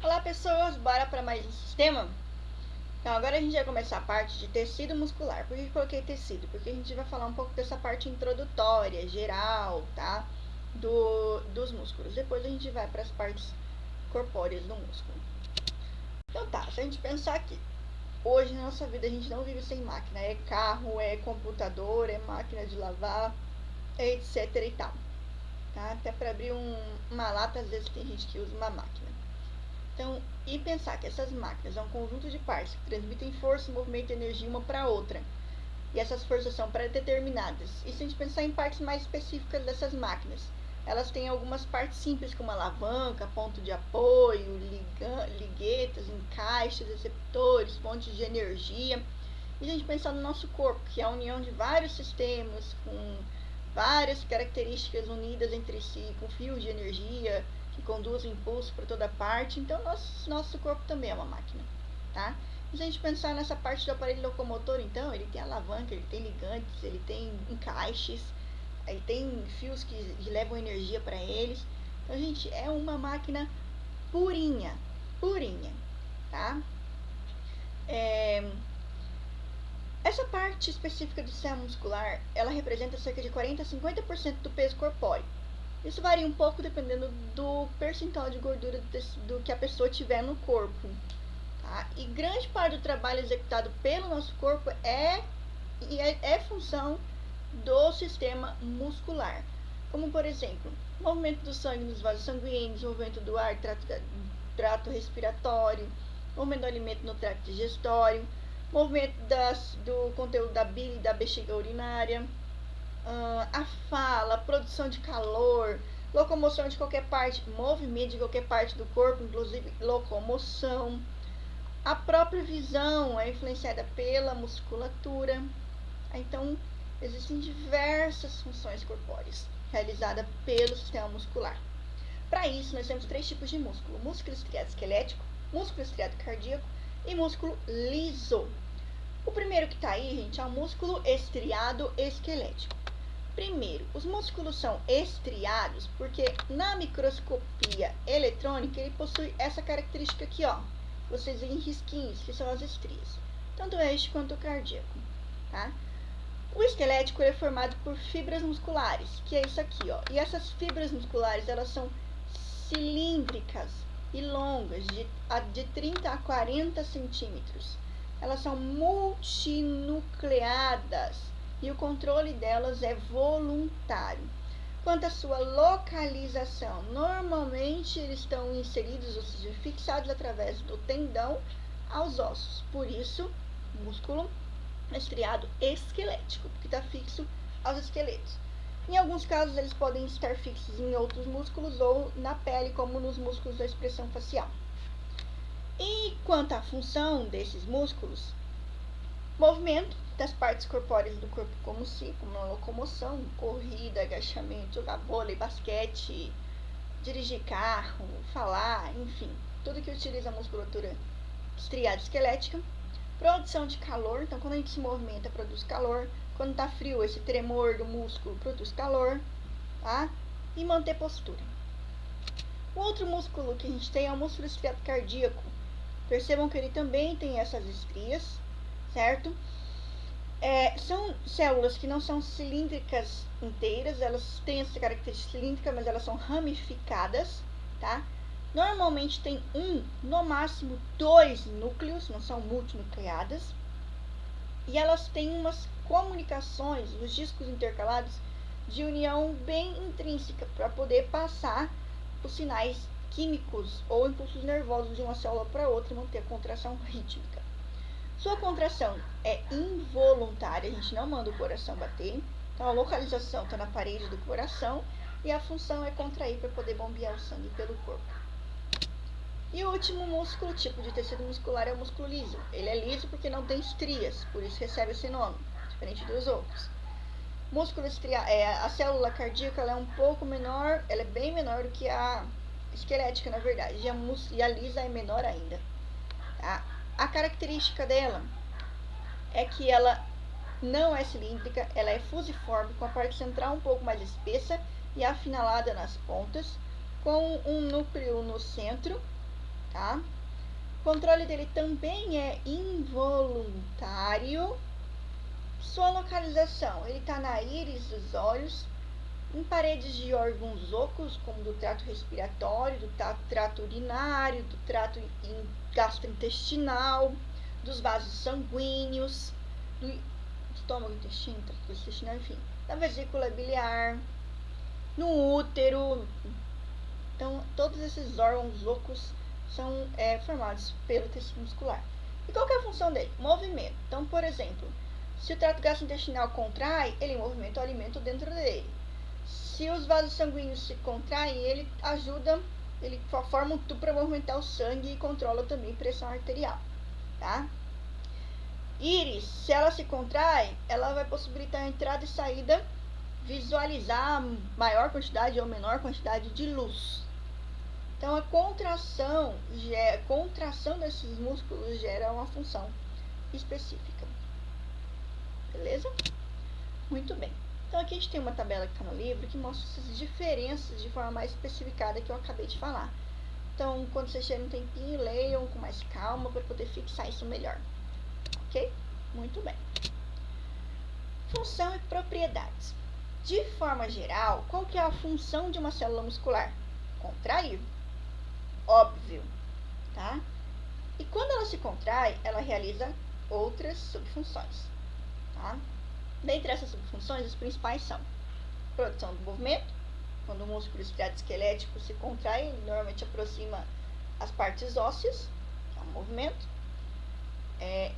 Olá pessoas, bora para mais um sistema? Então agora a gente vai começar a parte de tecido muscular. Por que eu coloquei tecido? Porque a gente vai falar um pouco dessa parte introdutória, geral, tá? Dos músculos. Depois a gente vai para as partes corpóreas do músculo. Então tá, se a gente pensar aqui, hoje na nossa vida a gente não vive sem máquina. É carro, é computador, é máquina de lavar, etc e tal. Tá? Até para abrir uma lata, às vezes tem gente que usa uma máquina. Então, e pensar que essas máquinas são um conjunto de partes que transmitem força, movimento e energia uma para outra. E essas forças são pré-determinadas. E se a gente pensar em partes mais específicas dessas máquinas, elas têm algumas partes simples, como alavanca, ponto de apoio, liguetas, encaixes, receptores, fontes de energia. E se a gente pensar no nosso corpo, que é a união de vários sistemas, com várias características unidas entre si, com fios de energia que conduzem impulso para toda parte. Então, nosso corpo também é uma máquina, tá? E se a gente pensar nessa parte do aparelho locomotor, então, ele tem alavanca, ele tem ligantes, ele tem encaixes, aí tem fios que levam energia para eles. Então, gente, é uma máquina purinha, purinha, tá? Essa parte específica do sistema muscular, ela representa cerca de 40 a 50% do peso corpóreo. Isso varia um pouco dependendo do percentual de gordura do que a pessoa tiver no corpo. Tá? E grande parte do trabalho executado pelo nosso corpo é função do sistema muscular. Como, por exemplo, movimento do sangue nos vasos sanguíneos, movimento do ar, trato respiratório, movimento do alimento no trato digestório, movimento do conteúdo da bile e da bexiga urinária, a fala, produção de calor, locomoção de qualquer parte, movimento de qualquer parte do corpo, inclusive locomoção. A própria visão é influenciada pela musculatura. Então, existem diversas funções corpóreas realizadas pelo sistema muscular. Para isso, nós temos três tipos de músculo: músculo estriado esquelético, músculo estriado cardíaco e músculo liso. O primeiro que está aí, gente, é o músculo estriado esquelético. Primeiro, os músculos são estriados porque na microscopia eletrônica ele possui essa característica aqui, ó. Vocês veem risquinhos, que são as estrias. Tanto este quanto o cardíaco, tá? O esquelético é formado por fibras musculares, que é isso aqui, ó. E essas fibras musculares, elas são cilíndricas e longas, de 30 a 40 centímetros. Elas são multinucleadas e o controle delas é voluntário. Quanto à sua localização, normalmente eles estão inseridos, ou seja, fixados através do tendão aos ossos. Por isso, músculo estriado esquelético, porque está fixo aos esqueletos. Em alguns casos, eles podem estar fixos em outros músculos ou na pele, como nos músculos da expressão facial. E quanto à função desses músculos, movimento das partes corpóreas do corpo como a locomoção, corrida, agachamento, jogar vôlei, basquete, dirigir carro, falar, enfim, tudo que utiliza a musculatura estriada esquelética. Produção de calor, então quando a gente se movimenta produz calor, quando está frio esse tremor do músculo produz calor, tá? E manter postura. O outro músculo que a gente tem é o músculo estriado cardíaco. Percebam que ele também tem essas estrias, certo? São células que não são cilíndricas inteiras, elas têm essa característica cilíndrica, mas elas são ramificadas, tá? Normalmente tem no máximo 2 núcleos, não são multinucleadas. E elas têm umas comunicações, os discos intercalados, de união bem intrínseca para poder passar os sinais químicos ou impulsos nervosos de uma célula para outra e manter a contração rítmica. Sua contração é involuntária, a gente não manda o coração bater. Então a localização está na parede do coração e a função é contrair para poder bombear o sangue pelo corpo. E o último músculo, tipo de tecido muscular, é o músculo liso. Ele é liso porque não tem estrias, por isso recebe esse nome, diferente dos outros. Músculo a célula cardíaca ela é um pouco menor, ela é bem menor do que a esquelética, na verdade, e a lisa é menor ainda. Tá? A característica dela é que ela não é cilíndrica, ela é fusiforme, com a parte central um pouco mais espessa e afinalada nas pontas, com um núcleo no centro, tá? O controle dele também é involuntário. Sua localização, ele está na íris dos olhos, em paredes de órgãos ocos, como do trato respiratório, do trato urinário, do trato gastrointestinal, dos vasos sanguíneos, do estômago, intestino, trato intestinal, enfim, da vesícula biliar, no útero. Então, todos esses órgãos ocos são formados pelo tecido muscular. E qual que é a função dele? Movimento. Então, por exemplo, se o trato gastrointestinal contrai, ele movimenta o alimento dentro dele. Se os vasos sanguíneos se contraem, ele ajuda, ele forma um tubo para movimentar o sangue e controla também a pressão arterial, tá? Íris, se ela se contrai, ela vai possibilitar a entrada e saída, visualizar maior quantidade ou menor quantidade de luz. Então, a contração desses músculos gera uma função específica. Beleza? Muito bem. Então, aqui a gente tem uma tabela que está no livro que mostra essas diferenças de forma mais especificada que eu acabei de falar. Então, quando vocês tiverem um tempinho, leiam com mais calma para poder fixar isso melhor. Ok? Muito bem. Função e propriedades. De forma geral, qual que é a função de uma célula muscular? Contrair. Óbvio, tá? E quando ela se contrai, ela realiza outras subfunções, tá? Dentre essas subfunções, as principais são produção do movimento. Quando o músculo estriado esquelético se contrai, ele normalmente aproxima as partes ósseas, que é um movimento.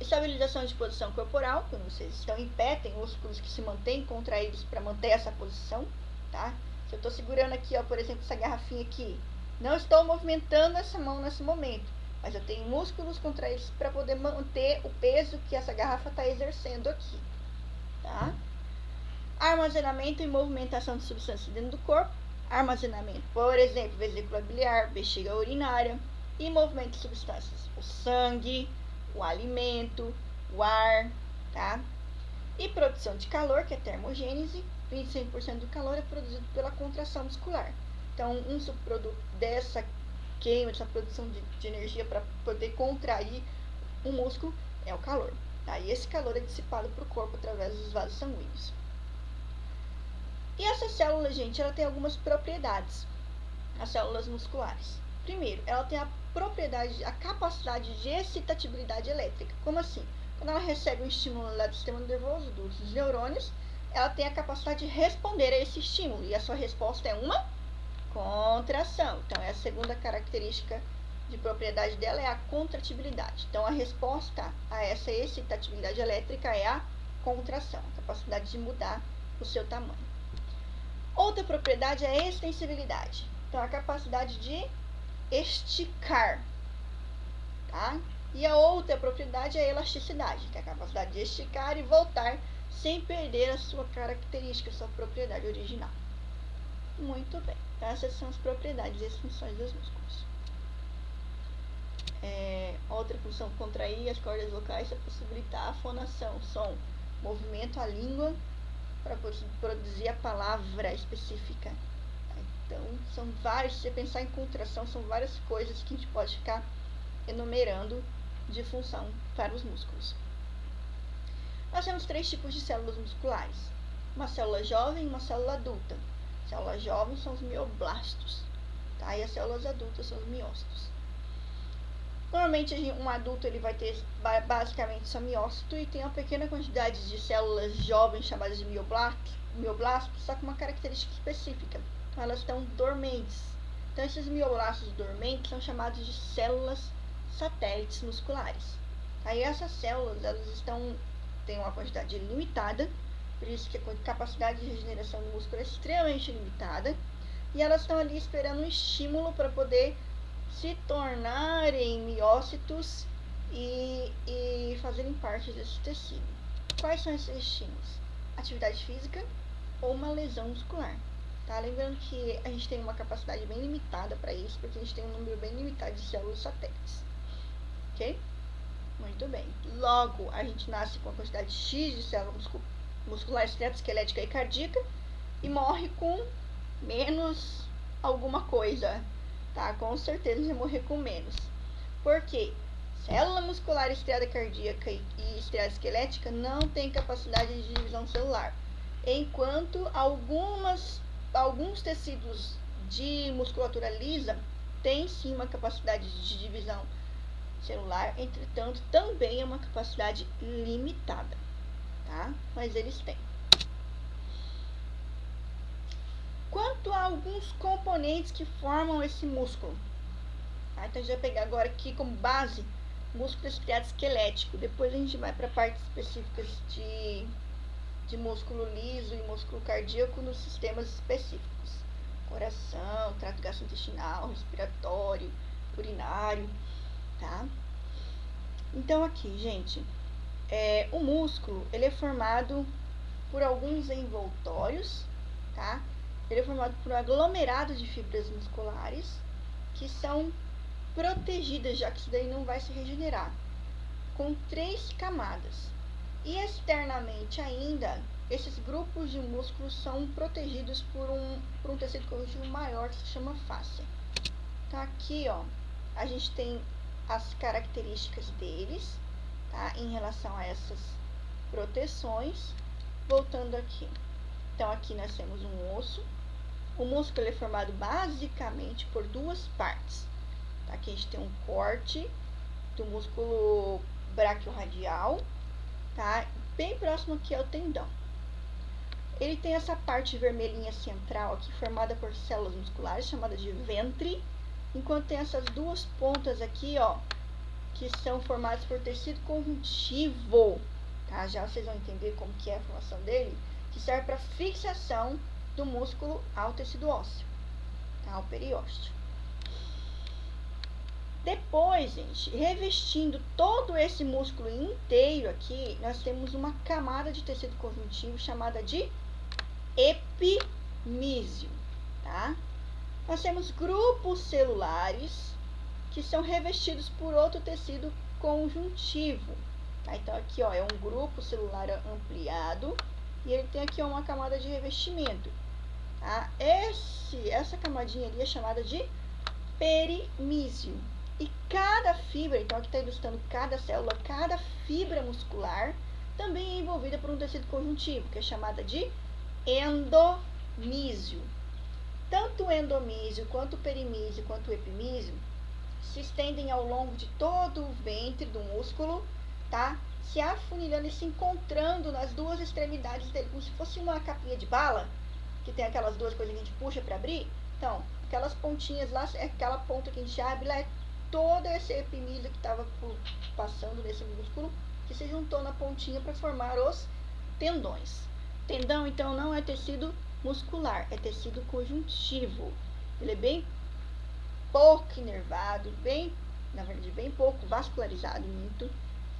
Estabilização de posição corporal, quando vocês estão em pé, tem músculos que se mantêm contraídos para manter essa posição, tá? Se eu estou segurando aqui, ó, por exemplo, essa garrafinha aqui, não estou movimentando essa mão nesse momento, mas eu tenho músculos contraídos para poder manter o peso que essa garrafa está exercendo aqui, tá? Armazenamento e movimentação de substâncias dentro do corpo. Armazenamento, por exemplo, vesícula biliar, bexiga urinária, e movimento de substâncias, o sangue, o alimento, o ar, tá? E produção de calor, que é termogênese, 25% do calor é produzido pela contração muscular. Então, um subproduto dessa queima, dessa produção de energia para poder contrair o músculo é o calor, tá? E esse calor é dissipado para o corpo através dos vasos sanguíneos. E essa célula, gente, ela tem algumas propriedades, as células musculares. Primeiro, ela tem a capacidade de excitabilidade elétrica. Como assim? Quando ela recebe um estímulo lá do sistema nervoso, dos neurônios, ela tem a capacidade de responder a esse estímulo. E a sua resposta é uma contração. Então, é a segunda característica de propriedade dela, é a contratibilidade. Então, a resposta a essa excitabilidade elétrica é a contração, a capacidade de mudar o seu tamanho. Outra propriedade é a extensibilidade. Então, a capacidade de esticar, tá? E a outra propriedade é a elasticidade, que é a capacidade de esticar e voltar sem perder a sua característica, a sua propriedade original. Muito bem. Então, essas são as propriedades e as funções dos músculos. Outra função, contrair as cordas vocais para possibilitar a fonação, som, movimento, a língua para produzir a palavra específica. Então, são vários, se você pensar em contração, são várias coisas que a gente pode ficar enumerando de função para os músculos. Nós temos 3 tipos de células musculares. Uma célula jovem e uma célula adulta. Células jovens são os mioblastos, tá? E as células adultas são os miócitos. Normalmente, um adulto ele vai ter basicamente só miócito e tem uma pequena quantidade de células jovens chamadas de mioblastos, só com uma característica específica. Então, elas estão dormentes. Então, esses mioblastos dormentes são chamados de células satélites musculares. Aí, essas células têm uma quantidade limitada, por isso que a capacidade de regeneração do músculo é extremamente limitada, e elas estão ali esperando um estímulo para poder se tornarem miócitos e fazerem parte desse tecido. Quais são esses estímulos? Atividade física ou uma lesão muscular. Tá? Lembrando que a gente tem uma capacidade bem limitada para isso, porque a gente tem um número bem limitado de células satélites. Ok? Muito bem. Logo, a gente nasce com a quantidade X de células musculares, esquelética e cardíaca e morre com menos alguma coisa. Tá? Com certeza vai morrer com menos. Porque célula muscular estriada cardíaca e estriada esquelética não tem capacidade de divisão celular, enquanto alguns tecidos de musculatura lisa têm sim uma capacidade de divisão celular, entretanto, também é uma capacidade limitada, tá? Mas eles têm. Quanto a alguns componentes que formam esse músculo, tá? Então a gente vai pegar agora aqui como base músculo estriado esquelético. Depois a gente vai para partes específicas de músculo liso e músculo cardíaco nos sistemas específicos: coração, trato gastrointestinal, respiratório, urinário, tá? Então aqui, gente, o músculo ele é formado por alguns envoltórios, tá? Ele é formado por um aglomerado de fibras musculares que são protegidas, já que isso daí não vai se regenerar, com 3 camadas. E externamente ainda, esses grupos de músculos são protegidos por um tecido conjuntivo maior que se chama fáscia. Então aqui, ó, a gente tem as características deles, tá, em relação a essas proteções. Voltando aqui, então aqui nós temos um osso. O músculo é formado basicamente por 2 partes. Aqui a gente tem um corte do músculo braquiorradial, tá? Bem próximo aqui ao tendão. Ele tem essa parte vermelhinha central aqui, formada por células musculares, chamada de ventre, enquanto tem essas 2 pontas aqui, ó, que são formadas por tecido conjuntivo, tá? Já vocês vão entender como que é a formação dele, que serve para fixação do músculo ao tecido ósseo, tá? Ao periósteo. Depois, gente, revestindo todo esse músculo inteiro aqui, nós temos uma camada de tecido conjuntivo chamada de epimísio, tá? Nós temos grupos celulares que são revestidos por outro tecido conjuntivo, tá? Então aqui, ó, é um grupo celular ampliado e ele tem aqui, ó, uma camada de revestimento, tá? Essa camadinha ali é chamada de perimísio. E cada fibra, então aqui está ilustrando cada célula, cada fibra muscular também é envolvida por um tecido conjuntivo, que é chamada de endomísio. Tanto o endomísio, quanto o perimísio, quanto o epimísio se estendem ao longo de todo o ventre do músculo, tá? Se afunilhando e se encontrando nas 2 extremidades dele, como se fosse uma capinha de bala, que tem aquelas 2 coisas que a gente puxa para abrir. Então, aquelas pontinhas lá, aquela ponta que a gente abre lá, é todo esse epimísio que estava passando nesse músculo, que se juntou na pontinha para formar os tendões. Tendão, então, não é tecido muscular, é tecido conjuntivo. Ele é bem pouco inervado, na verdade, bem pouco vascularizado, muito,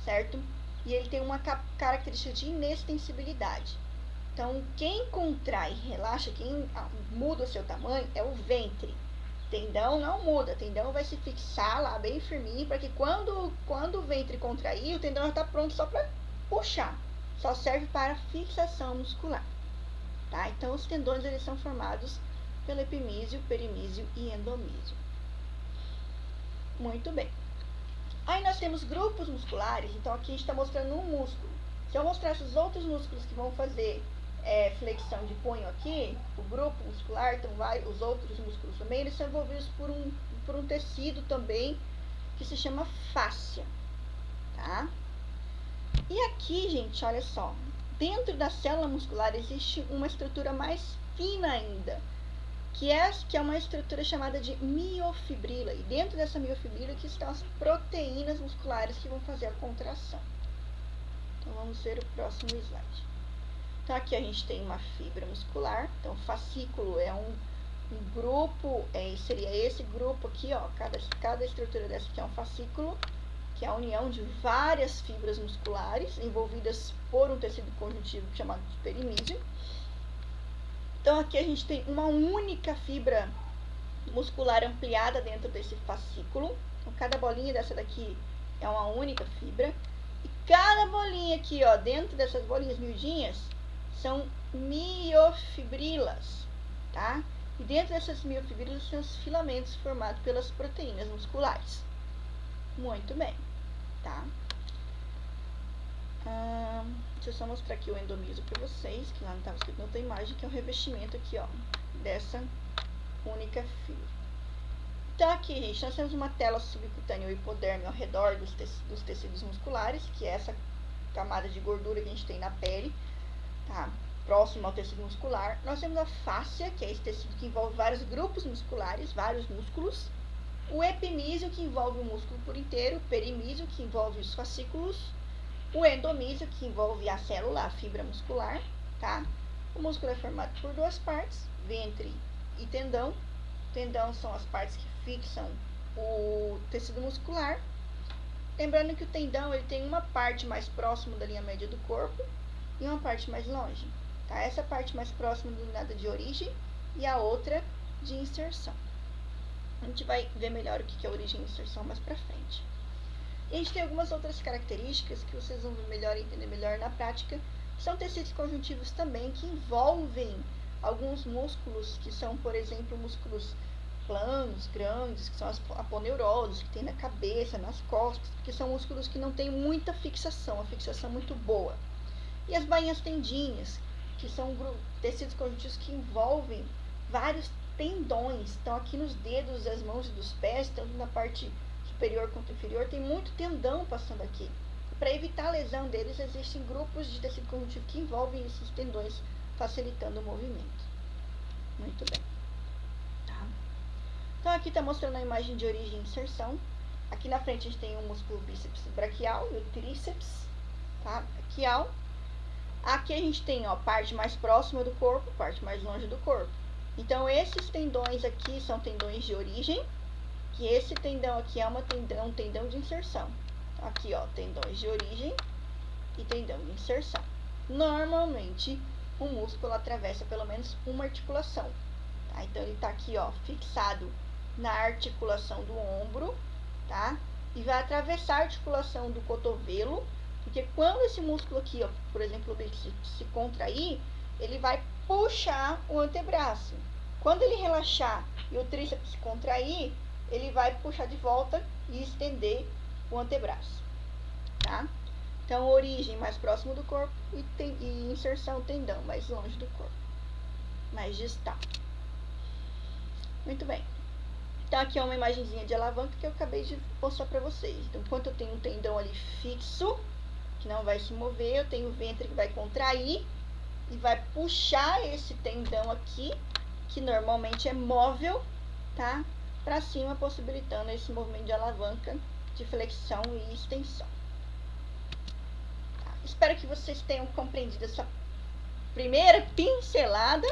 certo? E ele tem uma característica de inextensibilidade. Então, quem contrai e relaxa, quem muda o seu tamanho, é o ventre. Tendão não muda, tendão vai se fixar lá bem firminho, para que quando o ventre contrair, o tendão já está pronto só para puxar. Só serve para fixação muscular, tá? Então, os tendões eles são formados pelo epimísio, perimísio e endomísio. Muito bem. Aí nós temos grupos musculares, então aqui a gente está mostrando um músculo. Se eu mostrar esses outros músculos que vão fazer flexão de punho aqui, o grupo muscular, então os outros músculos também, eles são envolvidos por um tecido também que se chama fáscia, tá? E aqui, gente, olha só, dentro da célula muscular existe uma estrutura mais fina ainda, que é uma estrutura chamada de miofibrila, e dentro dessa miofibrila que estão as proteínas musculares que vão fazer a contração. Então, vamos ver o próximo slide. Então, aqui a gente tem uma fibra muscular. Então, fascículo é um grupo, seria esse grupo aqui, ó. Cada estrutura dessa aqui é um fascículo, que é a união de várias fibras musculares envolvidas por um tecido conjuntivo chamado de perimísio. Então, aqui a gente tem uma única fibra muscular ampliada dentro desse fascículo. Então, cada bolinha dessa daqui é uma única fibra. E cada bolinha aqui, ó, dentro dessas bolinhas miudinhas, são miofibrilas, tá? E dentro dessas miofibrilas são os filamentos formados pelas proteínas musculares. Muito bem, tá? Deixa eu só mostrar aqui o endomiso para vocês, que lá não estava escrito na outra imagem, que é o revestimento aqui, ó, dessa única fibra. Então aqui, gente, nós temos uma tela subcutânea ou hipodérmica ao redor dos tecidos musculares, que é essa camada de gordura que a gente tem na pele, tá? Próximo ao tecido muscular. Nós temos a fáscia, que é esse tecido que envolve vários grupos musculares, vários músculos. O epimísio, que envolve o músculo por inteiro. O perimísio, que envolve os fascículos. O endomísio, que envolve a célula, a fibra muscular, tá? O músculo é formado por duas partes, ventre e tendão. Tendão são as partes que fixam o tecido muscular. Lembrando que o tendão ele tem uma parte mais próxima da linha média do corpo e uma parte mais longe, tá? Essa parte mais próxima denominada de origem e a outra de inserção. A gente vai ver melhor o que é origem e inserção mais pra frente. E a gente tem algumas outras características que vocês vão ver melhor e entender melhor na prática. São tecidos conjuntivos também que envolvem alguns músculos que são, por exemplo, músculos planos, grandes, que são as aponeuroses, que tem na cabeça, nas costas, que são músculos que não têm muita fixação, a fixação é muito boa. E as bainhas tendinhas, que são tecidos conjuntivos que envolvem vários tendões. Então, aqui nos dedos das mãos e dos pés, tanto na parte superior quanto inferior, tem muito tendão passando aqui. Para evitar a lesão deles, existem grupos de tecido conjuntivo que envolvem esses tendões, facilitando o movimento. Muito bem. Tá. Então, aqui está mostrando a imagem de origem e inserção. Aqui na frente a gente tem o músculo bíceps braquial e o tríceps, tá? Braquial. Aqui a gente tem, ó, parte mais próxima do corpo, parte mais longe do corpo. Então, esses tendões aqui são tendões de origem, que esse tendão aqui é um tendão de inserção. Então, aqui, ó, tendões de origem e tendão de inserção. Normalmente, o músculo atravessa pelo menos uma articulação, tá? Então, ele tá aqui, ó, fixado na articulação do ombro, tá? E vai atravessar a articulação do cotovelo, porque quando esse músculo aqui, ó, por exemplo, o bíceps se contrair, ele vai puxar o antebraço. Quando ele relaxar e o tríceps se contrair, ele vai puxar de volta e estender o antebraço, tá? Então, origem mais próximo do corpo e inserção tendão mais longe do corpo, mais distal. Muito bem. Então, aqui é uma imagenzinha de alavanca que eu acabei de mostrar para vocês. Então, enquanto eu tenho um tendão ali fixo, que não vai se mover, eu tenho o ventre que vai contrair e vai puxar esse tendão aqui, que normalmente é móvel, tá? Para cima, possibilitando esse movimento de alavanca, de flexão e extensão. Tá? Espero que vocês tenham compreendido essa primeira pincelada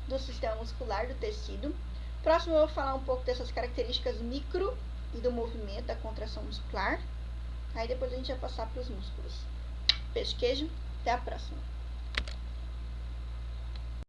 do sistema muscular do tecido. Próximo eu vou falar um pouco dessas características micro e do movimento, da contração muscular. Aí depois a gente vai passar para os músculos. Beijo, queijo, até a próxima.